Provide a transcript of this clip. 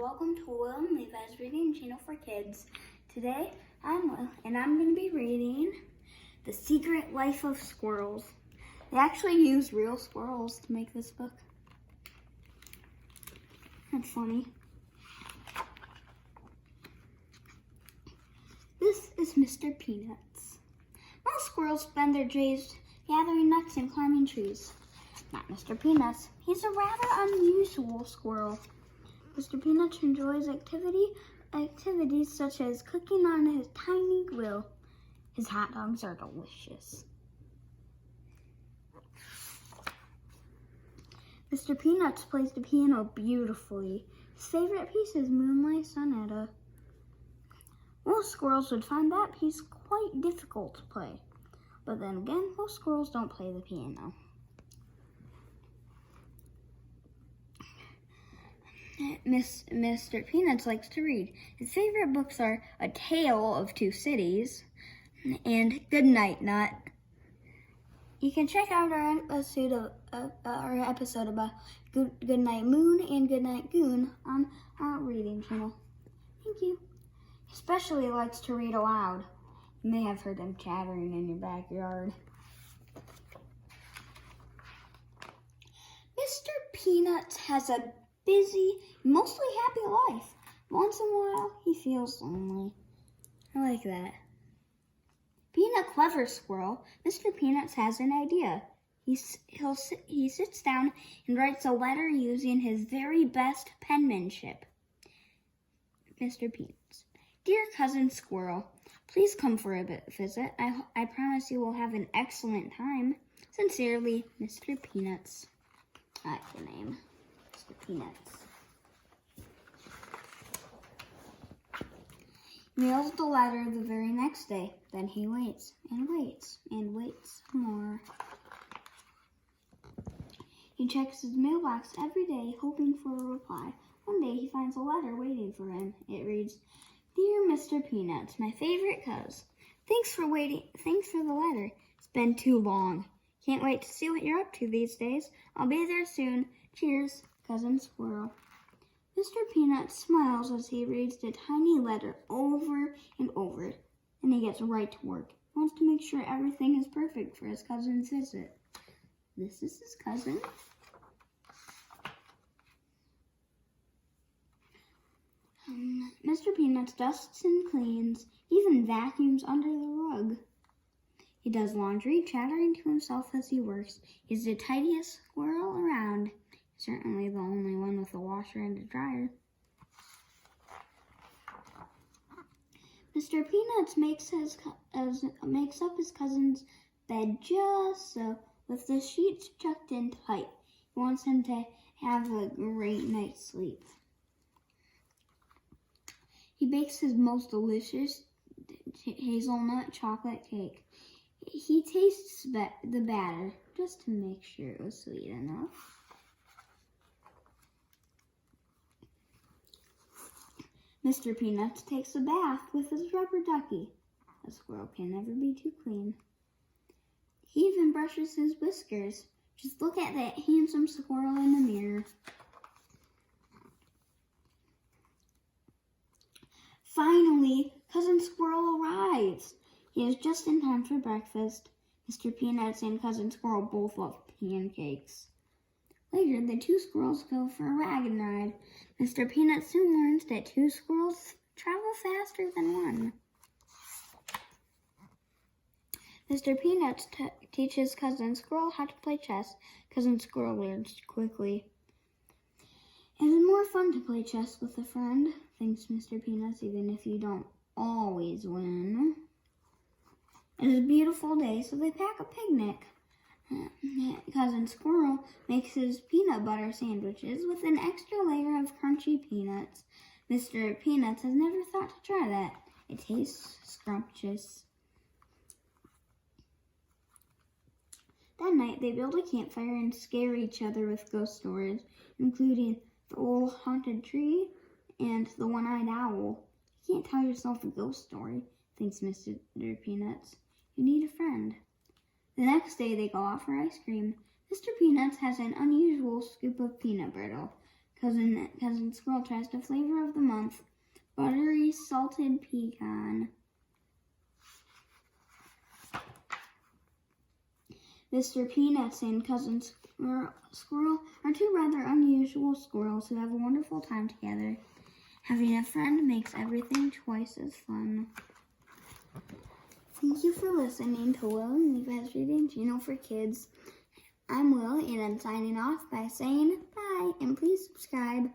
welcome to Will and Levi's reading channel for kids. Today, I'm Will, and I'm going to be reading The Secret Life of Squirrels. They actually used real squirrels to make this book. That's funny. This is Mr. Peanuts. Most squirrels spend their days gathering nuts and climbing trees. Not Mr. Peanuts. He's a rather unusual squirrel. Mr. Peanuts enjoys activities such as cooking on his tiny grill. His hot dogs are delicious. Mr. Peanuts plays the piano beautifully. His favorite piece is Moonlight Sonata. Most squirrels would find that piece quite difficult to play. But then again, most squirrels don't play the piano. Mr. Peanuts likes to read. His favorite books are A Tale of Two Cities and Good Night Nut. You can check out our episode about Good Night Moon and Good Night Goon on our reading channel. Thank you. He especially likes to read aloud. You may have heard him chattering in your backyard. Mr. Peanuts has a busy, mostly happy life. Once in a while, he feels lonely. I like that. Being a clever squirrel, Mr. Peanuts has an idea. He sits down and writes a letter using his very best penmanship. Mr. Peanuts. Dear Cousin Squirrel, please come for a visit. I promise you will have an excellent time. Sincerely, Mr. Peanuts. I like the name. Mr. Peanuts. He mails the letter the very next day. Then he waits and waits and waits more. He checks his mailbox every day, hoping for a reply. One day he finds a letter waiting for him. It reads, Dear Mr. Peanuts, my favorite cuz. Thanks for the letter. It's been too long. Can't wait to see what you're up to these days. I'll be there soon. Cheers, Cousin Squirrel. Mr. Peanuts smiles as he reads the tiny letter over and over. Then he gets right to work. He wants to make sure everything is perfect for his cousin's visit. This is his cousin. Mr. Peanuts dusts and cleans, even vacuums under the rug. He does laundry, chattering to himself as he works. He's the tidiest squirrel around. Certainly the only one with a washer and a dryer. Mr. Peanuts makes up his cousin's bed just so, with the sheets tucked in tight. He wants him to have a great night's sleep. He bakes his most delicious hazelnut chocolate cake. He tastes the batter just to make sure it was sweet enough. Mr. Peanuts takes a bath with his rubber ducky. A squirrel can never be too clean. He even brushes his whiskers. Just look at that handsome squirrel in the mirror. Finally, Cousin Squirrel arrives. He is just in time for breakfast. Mr. Peanuts and Cousin Squirrel both love pancakes. Later, the two squirrels go for a wagon ride. Mr. Peanuts soon learns that two squirrels travel faster than one. Mr. Peanuts teaches Cousin Squirrel how to play chess. Cousin Squirrel learns quickly. It is more fun to play chess with a friend, thinks Mr. Peanuts, even if you don't always win. It is a beautiful day, so they pack a picnic. Cousin Squirrel makes his peanut butter sandwiches with an extra layer of crunchy peanuts. Mr. Peanuts has never thought to try that. It tastes scrumptious. That night, they build a campfire and scare each other with ghost stories, including the old haunted tree and the one-eyed owl. You can't tell yourself a ghost story, thinks Mr. Peanuts. You need a friend. The next day, they go out for ice cream. Mr. Peanuts has an unusual scoop of peanut brittle. Cousin Squirrel tries the flavor of the month, buttery salted pecan. Mr. Peanuts and Cousin Squirrel are two rather unusual squirrels who have a wonderful time together. Having a friend makes everything twice as fun. Thank you for listening to Will and Levi's Reading Channel for Kids. I'm Will, and I'm signing off by saying bye, and please subscribe.